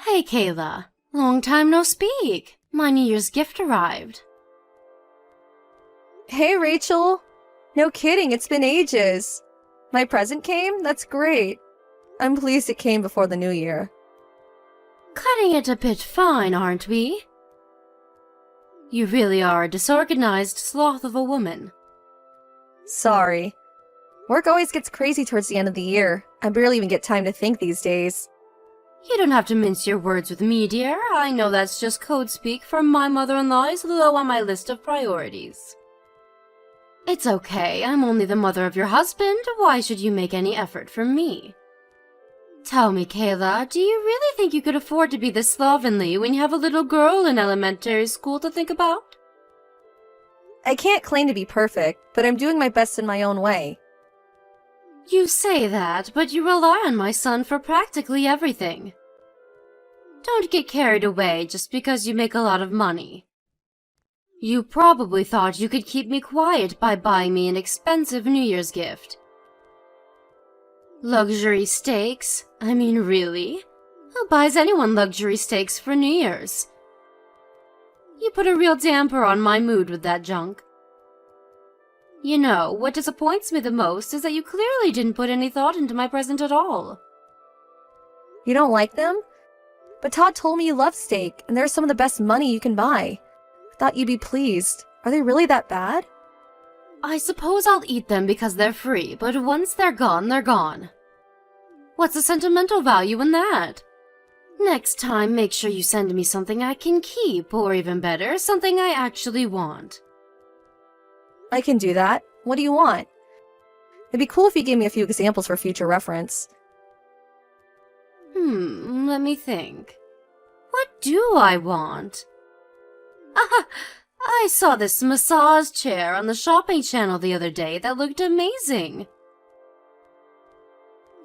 Hey, Kayla. Long time no speak. My New Year's gift arrived. Hey, Rachel. No kidding, it's been ages. My present came? That's great. I'm pleased it came before the new year. Cutting it a bit fine, aren't we? You really are a disorganized sloth of a woman. Sorry. Work always gets crazy towards the end of the year. I barely even get time to think these days. You don't have to mince your words with me, dear. I know that's just code speak for my mother-in-law is low on my list of priorities. It's okay, I'm only the mother of your husband. Why should you make any effort for me? Tell me, Kayla, do you really think you could afford to be this slovenly when you have a little girl in elementary school to think about? I can't claim to be perfect, but I'm doing my best in my own way. You say that, but you rely on my son for practically everything. Don't get carried away just because you make a lot of money. You probably thought you could keep me quiet by buying me an expensive New Year's gift. Luxury steaks? I mean, really? Who buys anyone luxury steaks for New Year's? You put a real damper on my mood with that junk. You know, what disappoints me the most is that you clearly didn't put any thought into my present at all. You don't like them? But Todd told me you love steak, and they're some of the best money you can buy. I thought you'd be pleased. Are they really that bad? I suppose I'll eat them because they're free, but once they're gone, they're gone. What's the sentimental value in that? Next time, make sure you send me something I can keep, or even better, something I actually want. I can do that. What do you want? It'd be cool if you gave me a few examples for future reference. Let me think. What do I want? I saw this massage chair on the shopping channel the other day that looked amazing.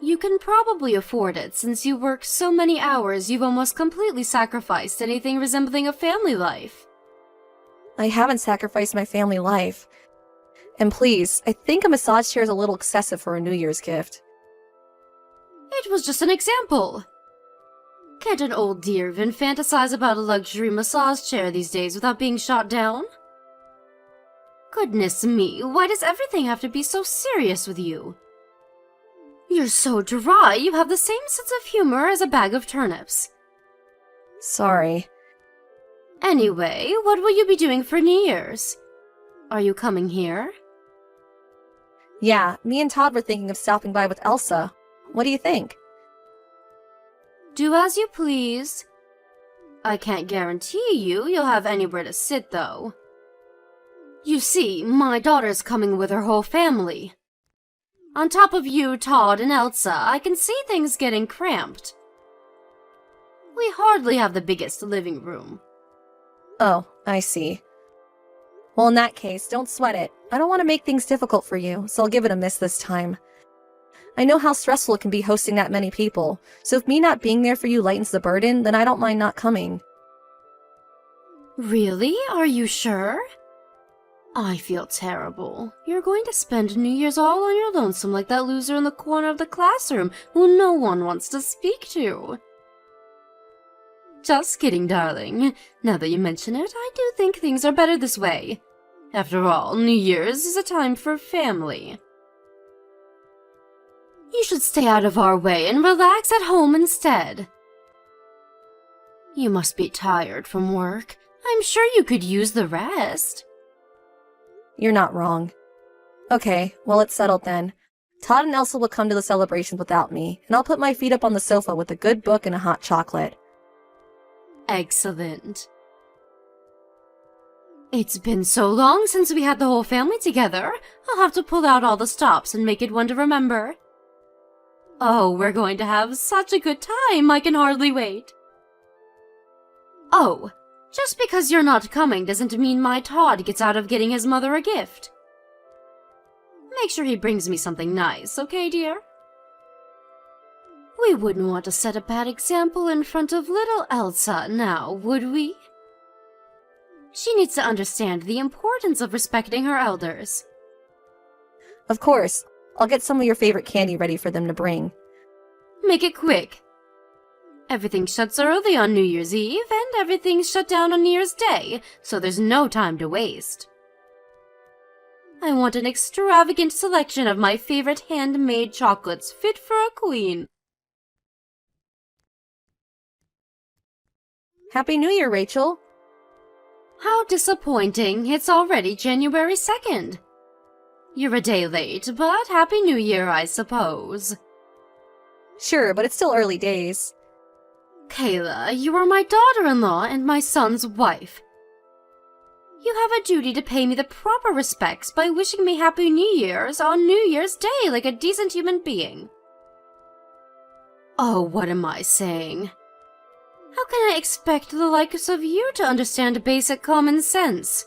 You can probably afford it since you work so many hours you've almost completely sacrificed anything resembling a family life. I haven't sacrificed my family life. And please, I think a massage chair is a little excessive for a New Year's gift. It was just an example. Can't an old dear even fantasize about a luxury massage chair these days without being shot down? Goodness me, why does everything have to be so serious with you? You're so dry, you have the same sense of humor as a bag of turnips. Sorry. Anyway, what will you be doing for New Year's? Are you coming here? Yeah, me and Todd were thinking of stopping by with Elsa. What do you think? Do as you please. I can't guarantee you'll have anywhere to sit, though. You see, my daughter's coming with her whole family. On top of you, Todd, and Elsa, I can see things getting cramped. We hardly have the biggest living room. Oh, I see. Well, in that case, don't sweat it. I don't want to make things difficult for you, so I'll give it a miss this time. I know how stressful it can be hosting that many people, so if me not being there for you lightens the burden, then I don't mind not coming. Really? Are you sure? I feel terrible. You're going to spend New Year's all on your lonesome like that loser in the corner of the classroom who no one wants to speak to. Just kidding, darling. Now that you mention it, I do think things are better this way. After all, New Year's is a time for family. You should stay out of our way and relax at home instead. You must be tired from work. I'm sure you could use the rest. You're not wrong. Okay, well, it's settled then. Todd and Elsa will come to the celebrations without me, and I'll put my feet up on the sofa with a good book and a hot chocolate. Excellent. It's been so long since we had the whole family together. I'll have to pull out all the stops and make it one to remember. Oh, we're going to have such a good time, I can hardly wait. Oh, just because you're not coming doesn't mean my Todd gets out of getting his mother a gift. Make sure he brings me something nice, okay, dear? We wouldn't want to set a bad example in front of little Elsa now, would we? She needs to understand the importance of respecting her elders. Of course. I'll get some of your favorite candy ready for them to bring. Make it quick. Everything shuts early on New Year's Eve, and everything's shut down on New Year's Day, so there's no time to waste. I want an extravagant selection of my favorite handmade chocolates fit for a queen. Happy New Year, Rachel. How disappointing. It's already January 2nd. You're a day late, but Happy New Year, I suppose. Sure, but it's still early days. Kayla, you are my daughter-in-law and my son's wife. You have a duty to pay me the proper respects by wishing me Happy New Year's on New Year's Day like a decent human being. Oh, what am I saying? How can I expect the likes of you to understand basic common sense?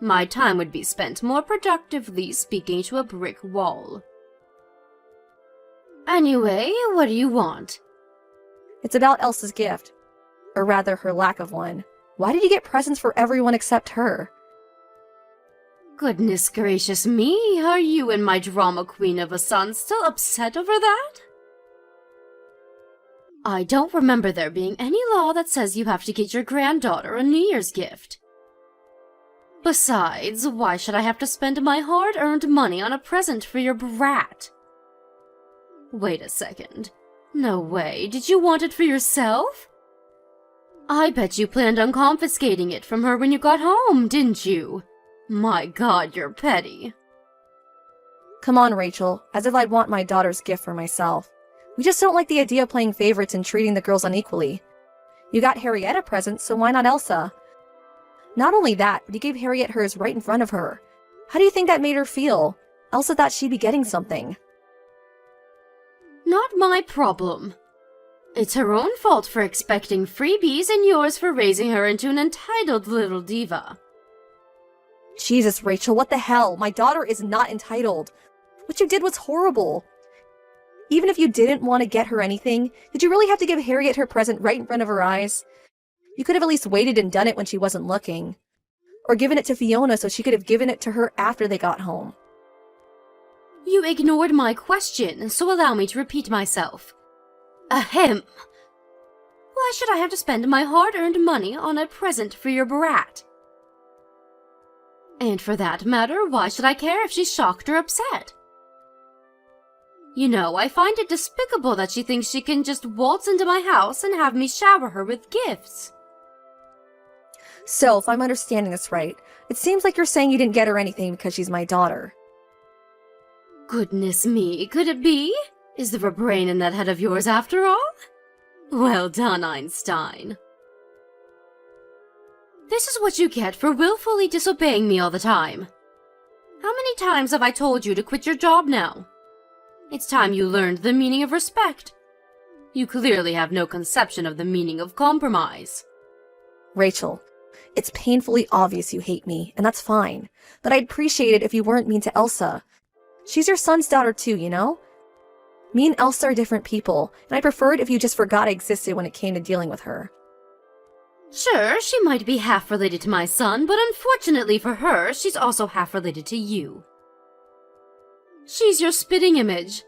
My time would be spent more productively speaking to a brick wall. Anyway, what do you want? It's about Elsa's gift. Or rather, her lack of one. Why did you get presents for everyone except her? Goodness gracious me, are you and my drama queen of a son still upset over that? I don't remember there being any law that says you have to get your granddaughter a New Year's gift. Besides, why should I have to spend my hard-earned money on a present for your brat? Wait a second. No way, did you want it for yourself? I bet you planned on confiscating it from her when you got home, didn't you? My God, you're petty. Come on, Rachel, as if I'd want my daughter's gift for myself. We just don't like the idea of playing favorites and treating the girls unequally. You got Harriet a present, so why not Elsa? Not only that, but you gave Harriet hers right in front of her. How do you think that made her feel? Elsa thought she'd be getting something. Not my problem. It's her own fault for expecting freebies and yours for raising her into an entitled little diva. Jesus, Rachel, what the hell? My daughter is not entitled. What you did was horrible. Even if you didn't want to get her anything, did you really have to give Harriet her present right in front of her eyes? You could have at least waited and done it when she wasn't looking. Or given it to Fiona so she could have given it to her after they got home. You ignored my question, so allow me to repeat myself. Ahem. Why should I have to spend my hard-earned money on a present for your brat? And for that matter, why should I care if she's shocked or upset? You know, I find it despicable that she thinks she can just waltz into my house and have me shower her with gifts. So, if I'm understanding this right, it seems like you're saying you didn't get her anything because she's my daughter. Goodness me, could it be? Is there a brain in that head of yours after all? Well done, Einstein. This is what you get for willfully disobeying me all the time. How many times have I told you to quit your job now? It's time you learned the meaning of respect. You clearly have no conception of the meaning of compromise. Rachel, it's painfully obvious you hate me, and that's fine. But I'd appreciate it if you weren't mean to Elsa. She's your son's daughter too, you know? Me and Elsa are different people, and I'd prefer it if you just forgot I existed when it came to dealing with her. Sure, she might be half related to my son, but unfortunately for her, she's also half related to you. She's your spitting image.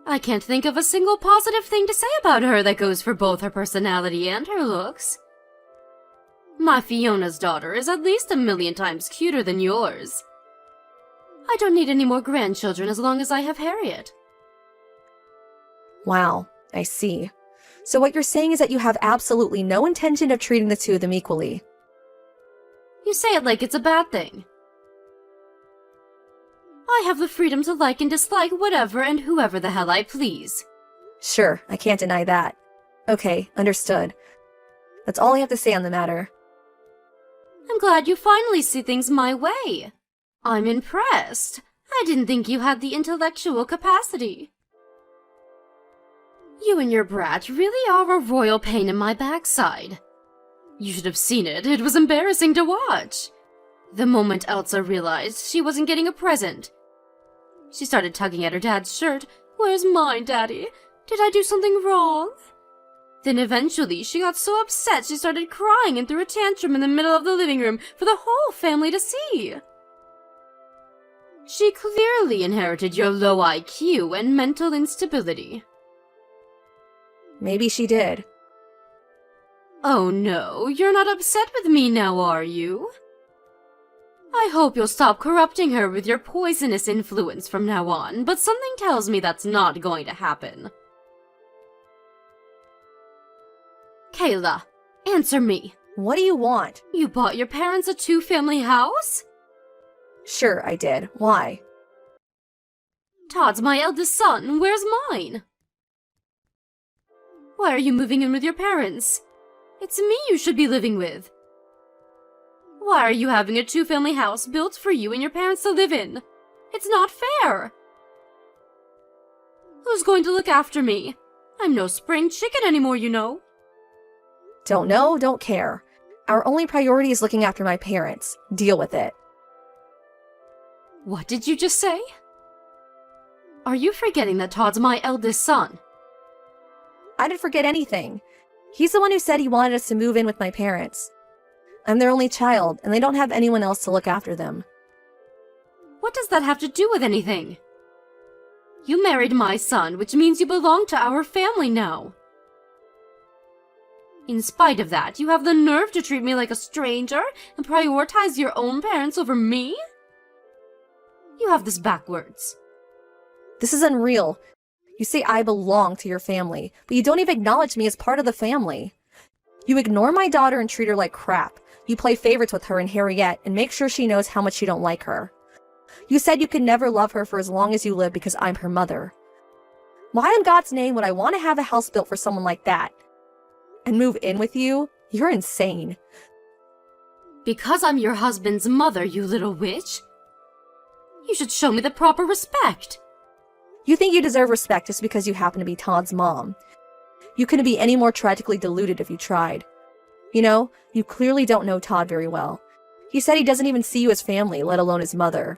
I can't think of a single positive thing to say about her that goes for both her personality and her looks. My Fiona's daughter is at least 1,000,000 times cuter than yours. I don't need any more grandchildren as long as I have Harriet. Wow, I see. So what you're saying is that you have absolutely no intention of treating the two of them equally. You say it like it's a bad thing. I have the freedom to like and dislike whatever and whoever the hell I please. Sure, I can't deny that. Okay, understood. That's all I have to say on the matter. I'm glad you finally see things my way. I'm impressed. I didn't think you had the intellectual capacity. You and your brat really are a royal pain in my backside. You should have seen it. It was embarrassing to watch. The moment Elsa realized she wasn't getting a present, she started tugging at her dad's shirt. Where's mine, Daddy? Did I do something wrong? Then eventually she got so upset she started crying and threw a tantrum in the middle of the living room for the whole family to see. She clearly inherited your low IQ and mental instability. Maybe she did. Oh no, you're not upset with me now, are you? I hope you'll stop corrupting her with your poisonous influence from now on, but something tells me that's not going to happen. Kayla, answer me. What do you want? You bought your parents a two-family house? Sure, I did. Why? Todd's my eldest son. Where's mine? Why are you moving in with your parents? It's me you should be living with. Why are you having a two-family house built for you and your parents to live in? It's not fair. Who's going to look after me? I'm no spring chicken anymore, you know. Don't know, don't care. Our only priority is looking after my parents. Deal with it. What did you just say? Are you forgetting that Todd's my eldest son? I didn't forget anything. He's the one who said he wanted us to move in with my parents. I'm their only child, and they don't have anyone else to look after them. What does that have to do with anything? You married my son, which means you belong to our family now. In spite of that, you have the nerve to treat me like a stranger and prioritize your own parents over me? You have this backwards. This is unreal. You say I belong to your family, but you don't even acknowledge me as part of the family. You ignore my daughter and treat her like crap. You play favorites with her and Harriet and make sure she knows how much you don't like her. You said you could never love her for as long as you live because I'm her mother. Why in God's name would I want to have a house built for someone like that? And move in with you? You're insane. Because I'm your husband's mother, you little witch. You should show me the proper respect. You think you deserve respect just because you happen to be Todd's mom. You couldn't be any more tragically deluded if you tried. You know, you clearly don't know Todd very well. He said he doesn't even see you as family, let alone his mother.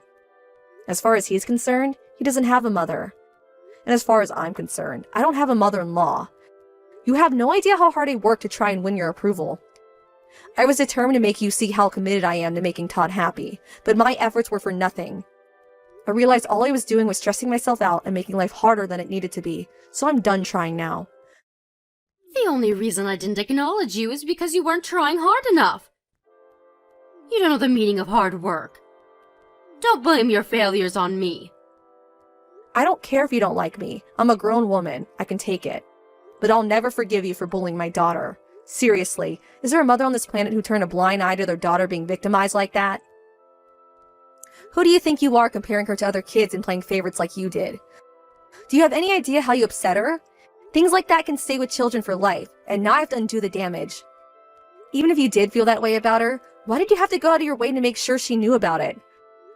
As far as he's concerned, he doesn't have a mother. And as far as I'm concerned, I don't have a mother-in-law. You have no idea how hard I worked to try and win your approval. I was determined to make you see how committed I am to making Todd happy, but my efforts were for nothing. I realized all I was doing was stressing myself out and making life harder than it needed to be, so I'm done trying now. The only reason I didn't acknowledge you is because you weren't trying hard enough. You don't know the meaning of hard work. Don't blame your failures on me. I don't care if you don't like me. I'm a grown woman. I can take it. But I'll never forgive you for bullying my daughter. Seriously, is there a mother on this planet who turned a blind eye to their daughter being victimized like that? Who do you think you are comparing her to other kids and playing favorites like you did? Do you have any idea how you upset her? Things like that can stay with children for life, and now I have to undo the damage. Even if you did feel that way about her, why did you have to go out of your way to make sure she knew about it?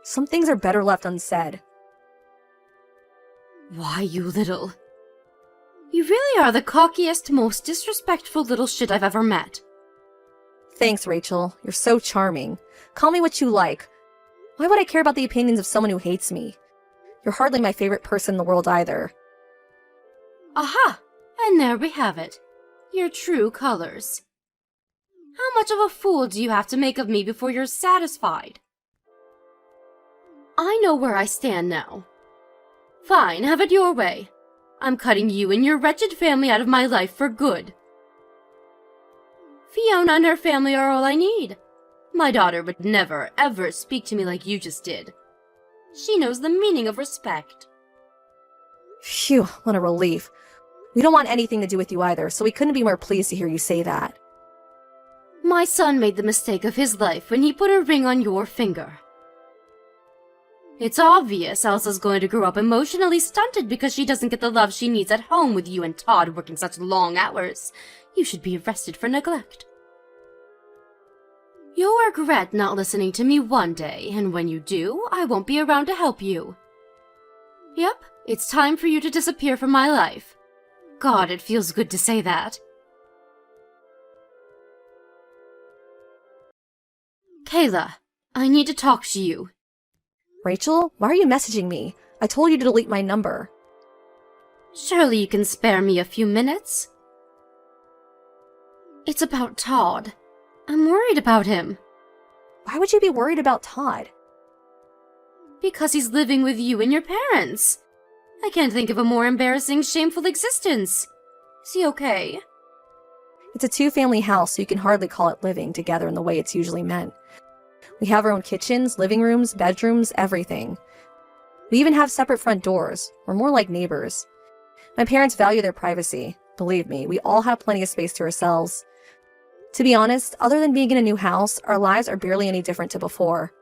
Some things are better left unsaid. Why, you little... You really are the cockiest, most disrespectful little shit I've ever met. Thanks, Rachel. You're so charming. Call me what you like. Why would I care about the opinions of someone who hates me? You're hardly my favorite person in the world either. Aha! And there we have it. Your true colors. How much of a fool do you have to make of me before you're satisfied? I know where I stand now. Fine, have it your way. I'm cutting you and your wretched family out of my life for good. Fiona and her family are all I need. My daughter would never, ever speak to me like you just did. She knows the meaning of respect. Phew, what a relief. We don't want anything to do with you either, so we couldn't be more pleased to hear you say that. My son made the mistake of his life when he put a ring on your finger. It's obvious Elsa's going to grow up emotionally stunted because she doesn't get the love she needs at home with you and Todd working such long hours. You should be arrested for neglect. You'll regret not listening to me one day, and when you do, I won't be around to help you. Yep, it's time for you to disappear from my life. God, it feels good to say that. Kayla, I need to talk to you. Rachel, why are you messaging me? I told you to delete my number. Surely you can spare me a few minutes? It's about Todd. I'm worried about him. Why would you be worried about Todd? Because he's living with you and your parents. I can't think of a more embarrassing, shameful existence. Is he okay? It's a two-family house, so you can hardly call it living together in the way it's usually meant. We have our own kitchens, living rooms, bedrooms, everything. We even have separate front doors. We're more like neighbors. My parents value their privacy. Believe me, we all have plenty of space to ourselves. To be honest, other than being in a new house, our lives are barely any different to before.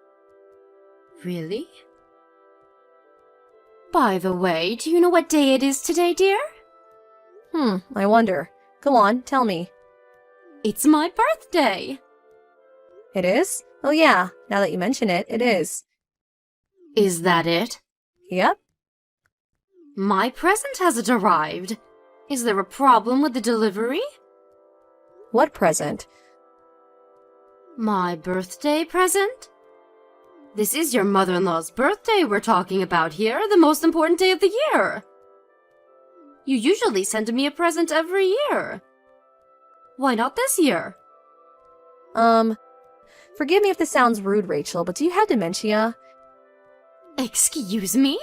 Really? By the way, do you know what day it is today, dear? I wonder. Go on, tell me. It's my birthday! It is? Oh yeah, now that you mention it, it is. Is that it? Yep. My present hasn't arrived. Is there a problem with the delivery? What present? My birthday present? This is your mother-in-law's birthday we're talking about here, the most important day of the year. You usually send me a present every year. Why not this year? Forgive me if this sounds rude, Rachel, but do you have dementia? Excuse me?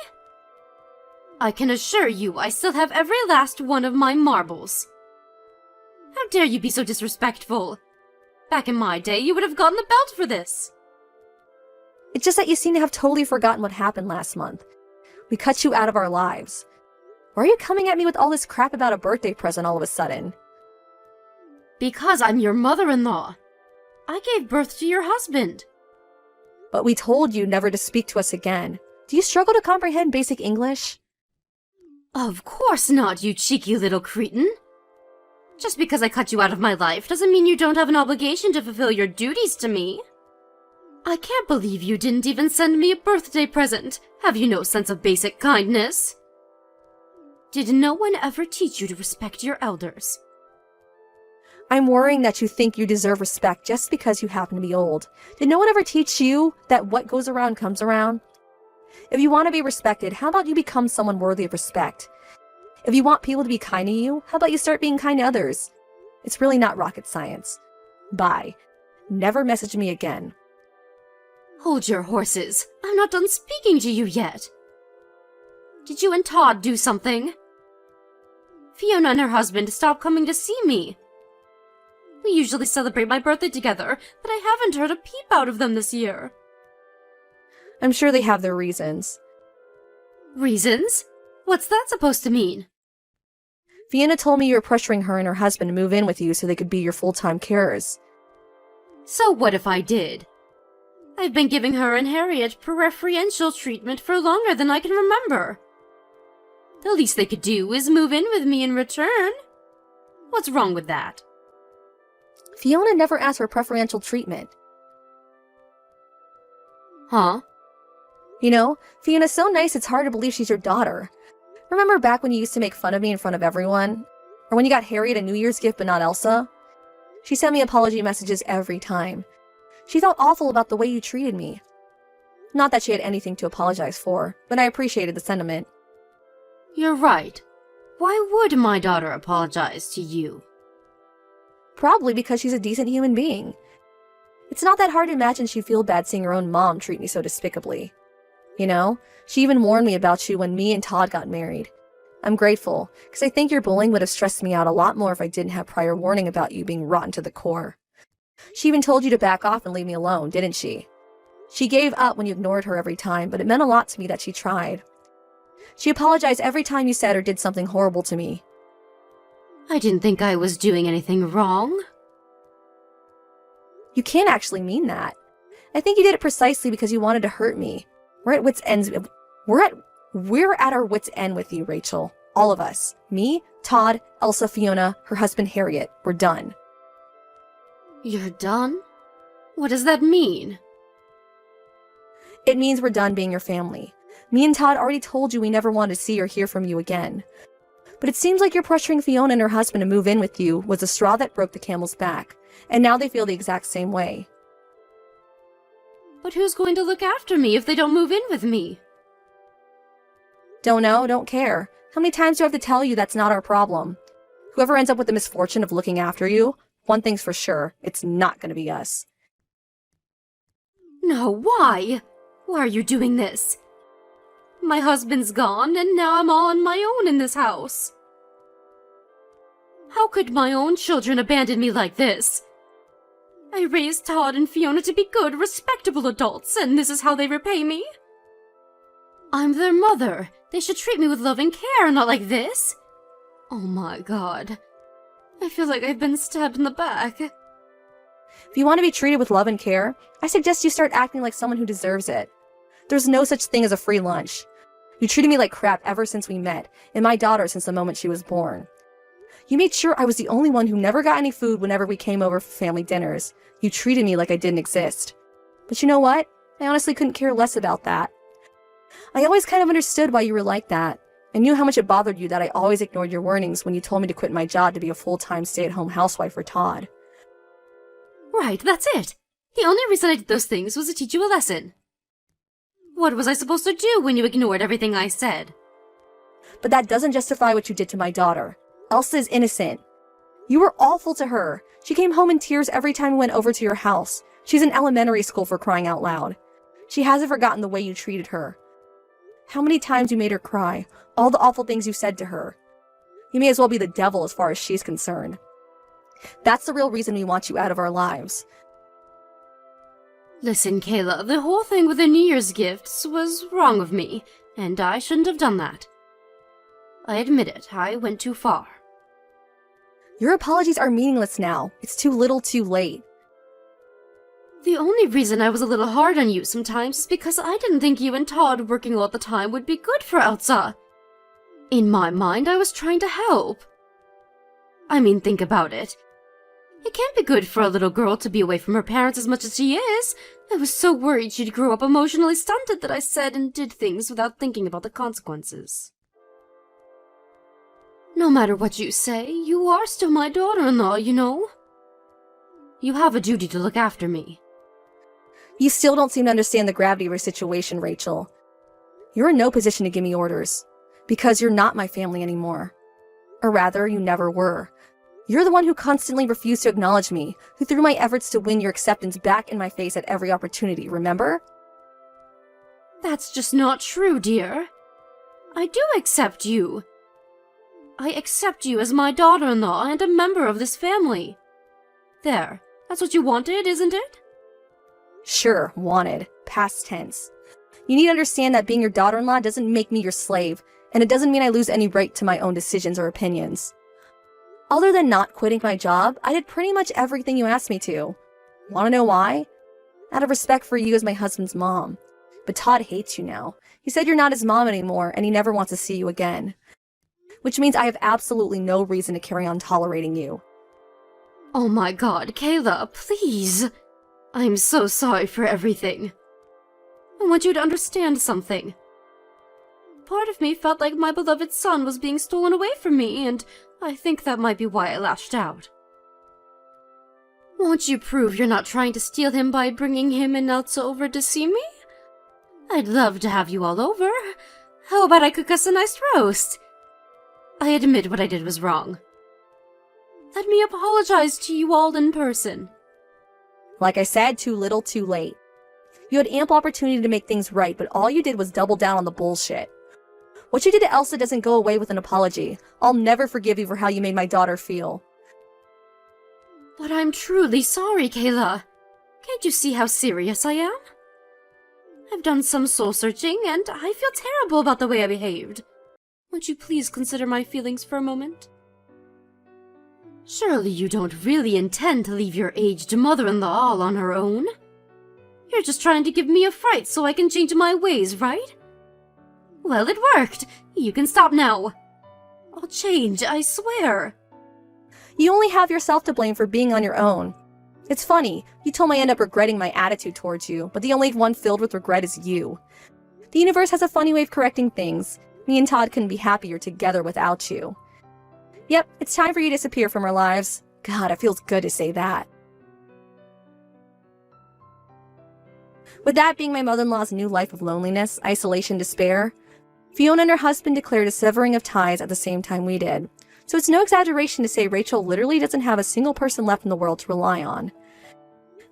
I can assure you I still have every last one of my marbles. How dare you be so disrespectful? Back in my day, you would have gotten a belt for this. It's just that you seem to have totally forgotten what happened last month. We cut you out of our lives. Why are you coming at me with all this crap about a birthday present all of a sudden? Because I'm your mother-in-law. I gave birth to your husband. But we told you never to speak to us again. Do you struggle to comprehend basic English? Of course not, you cheeky little cretin. Just because I cut you out of my life doesn't mean you don't have an obligation to fulfill your duties to me. I can't believe you didn't even send me a birthday present. Have you no sense of basic kindness? Did no one ever teach you to respect your elders? I'm worrying that you think you deserve respect just because you happen to be old. Did no one ever teach you that what goes around comes around? If you want to be respected, how about you become someone worthy of respect? If you want people to be kind to you, how about you start being kind to others? It's really not rocket science. Bye. Never message me again. Hold your horses. I'm not done speaking to you yet. Did you and Todd do something? Fiona and her husband stopped coming to see me. We usually celebrate my birthday together, but I haven't heard a peep out of them this year. I'm sure they have their reasons. Reasons? What's that supposed to mean? Fiona told me you were pressuring her and her husband to move in with you so they could be your full-time carers. So what if I did? I've been giving her and Harriet preferential treatment for longer than I can remember. The least they could do is move in with me in return. What's wrong with that? Fiona never asked for preferential treatment. Huh? You know, Fiona's so nice it's hard to believe she's your daughter. Remember back when you used to make fun of me in front of everyone? Or when you got Harriet a New Year's gift but not Elsa? She sent me apology messages every time. She felt awful about the way you treated me. Not that she had anything to apologize for, but I appreciated the sentiment. You're right. Why would my daughter apologize to you? Probably because she's a decent human being. It's not that hard to imagine she'd feel bad seeing her own mom treat me so despicably. You know, she even warned me about you when me and Todd got married. I'm grateful, because I think your bullying would have stressed me out a lot more if I didn't have prior warning about you being rotten to the core. She even told you to back off and leave me alone, didn't she? She gave up when you ignored her every time, but it meant a lot to me that she tried. She apologized every time you said or did something horrible to me. I didn't think I was doing anything wrong. You can't actually mean that. I think you did it precisely because you wanted to hurt me. We're at wit's ends. We're at our wit's end with you, Rachel. All of us. Me, Todd, Elsa, Fiona, her husband Harriet. We're done. You're done? What does that mean? It means we're done being your family. Me and Todd already told you we never wanted to see or hear from you again. But it seems like you're pressuring Fiona and her husband to move in with you was the straw that broke the camel's back, and now they feel the exact same way. But who's going to look after me if they don't move in with me? Don't know, don't care. How many times do I have to tell you that's not our problem? Whoever ends up with the misfortune of looking after you, one thing's for sure, it's not going to be us. No, why? Why are you doing this? My husband's gone, and now I'm all on my own in this house. How could my own children abandon me like this? I raised Todd and Fiona to be good, respectable adults, and this is how they repay me? I'm their mother. They should treat me with love and care, not like this. Oh my god. I feel like I've been stabbed in the back. If you want to be treated with love and care, I suggest you start acting like someone who deserves it. There's no such thing as a free lunch. You treated me like crap ever since we met, and my daughter since the moment she was born. You made sure I was the only one who never got any food whenever we came over for family dinners. You treated me like I didn't exist. But you know what? I honestly couldn't care less about that. I always kind of understood why you were like that. I knew how much it bothered you that I always ignored your warnings when you told me to quit my job to be a full-time stay-at-home housewife for Todd. Right, that's it. The only reason I did those things was to teach you a lesson. What was I supposed to do when you ignored everything I said? But that doesn't justify what you did to my daughter. Elsa is innocent. You were awful to her. She came home in tears every time we went over to your house. She's in elementary school, for crying out loud. She hasn't forgotten the way you treated her. How many times you made her cry, all the awful things you said to her. You may as well be the devil as far as she's concerned. That's the real reason we want you out of our lives. Listen, Kayla, the whole thing with the New Year's gifts was wrong of me, and I shouldn't have done that. I admit it, I went too far. Your apologies are meaningless now. It's too little too late. The only reason I was a little hard on you sometimes is because I didn't think you and Todd working all the time would be good for Elsa. In my mind, I was trying to help. I mean, think about it. It can't be good for a little girl to be away from her parents as much as she is. I was so worried she'd grow up emotionally stunted that I said and did things without thinking about the consequences. No matter what you say, you are still my daughter-in-law, you know. You have a duty to look after me. You still don't seem to understand the gravity of your situation, Rachel. You're in no position to give me orders, because you're not my family anymore. Or rather, you never were. You're the one who constantly refused to acknowledge me, who threw my efforts to win your acceptance back in my face at every opportunity, remember? That's just not true, dear. I do accept you. I accept you as my daughter-in-law and a member of this family. There, that's what you wanted, isn't it? Sure, wanted. Past tense. You need to understand that being your daughter-in-law doesn't make me your slave, and it doesn't mean I lose any right to my own decisions or opinions. Other than not quitting my job, I did pretty much everything you asked me to. Want to know why? Out of respect for you as my husband's mom. But Todd hates you now. He said you're not his mom anymore, and he never wants to see you again. Which means I have absolutely no reason to carry on tolerating you. Oh my god, Kayla, please. I'm so sorry for everything. I want you to understand something. Part of me felt like my beloved son was being stolen away from me, and I think that might be why I lashed out. Won't you prove you're not trying to steal him by bringing him and Elsa over to see me? I'd love to have you all over. How about I cook us a nice roast? I admit what I did was wrong. Let me apologize to you all in person. Like I said, too little, too late. You had ample opportunity to make things right, but all you did was double down on the bullshit. What you did to Elsa doesn't go away with an apology. I'll never forgive you for how you made my daughter feel. But I'm truly sorry, Kayla. Can't you see how serious I am? I've done some soul-searching, and I feel terrible about the way I behaved. Won't you please consider my feelings for a moment? Surely you don't really intend to leave your aged mother-in-law all on her own? You're just trying to give me a fright so I can change my ways, right? Well, it worked. You can stop now. I'll change, I swear. You only have yourself to blame for being on your own. It's funny, you told me I end up regretting my attitude towards you, but the only one filled with regret is you. The universe has a funny way of correcting things. Me and Todd couldn't be happier together without you. Yep, it's time for you to disappear from our lives. God, it feels good to say that. With that being my mother-in-law's new life of loneliness, isolation, despair, Fiona and her husband declared a severing of ties at the same time we did. So it's no exaggeration to say Rachel literally doesn't have a single person left in the world to rely on.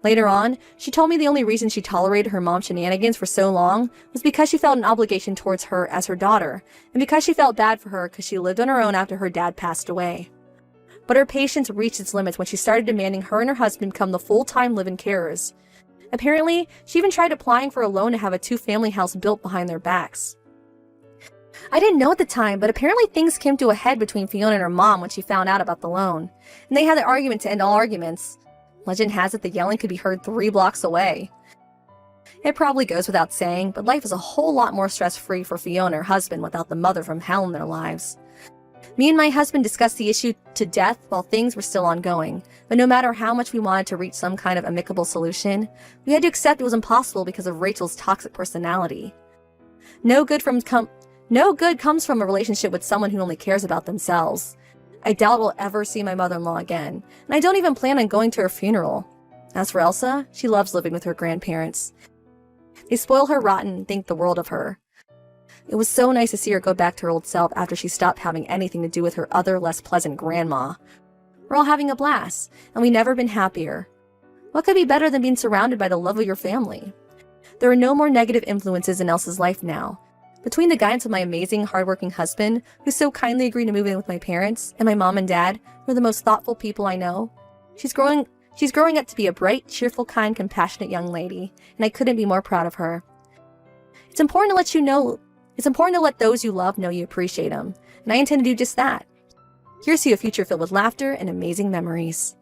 Later on, she told me the only reason she tolerated her mom's shenanigans for so long was because she felt an obligation towards her as her daughter, and because she felt bad for her because she lived on her own after her dad passed away. But her patience reached its limits when she started demanding her and her husband become the full-time live-in carers. Apparently, she even tried applying for a loan to have a two-family house built behind their backs. I didn't know at the time, but apparently things came to a head between Fiona and her mom when she found out about the loan, and they had an argument to end all arguments. Legend has it the yelling could be heard 3 blocks away. It probably goes without saying, but life is a whole lot more stress-free for Fiona and her husband without the mother from hell in their lives. Me and my husband discussed the issue to death while things were still ongoing, but no matter how much we wanted to reach some kind of amicable solution, we had to accept it was impossible because of Rachel's toxic personality. No good comes from a relationship with someone who only cares about themselves. I doubt we'll ever see my mother-in-law again, and I don't even plan on going to her funeral. As for Elsa, she loves living with her grandparents. They spoil her rotten and think the world of her. It was so nice to see her go back to her old self after she stopped having anything to do with her other, less pleasant grandma. We're all having a blast, and we've never been happier. What could be better than being surrounded by the love of your family? There are no more negative influences in Elsa's life now. Between the guidance of my amazing, hardworking husband, who so kindly agreed to move in with my parents, and my mom and dad, who are the most thoughtful people I know, she's growing up to be a bright, cheerful, kind, compassionate young lady, and I couldn't be more proud of her. It's important to let those you love know you appreciate them, and I intend to do just that. Here's to a future filled with laughter and amazing memories.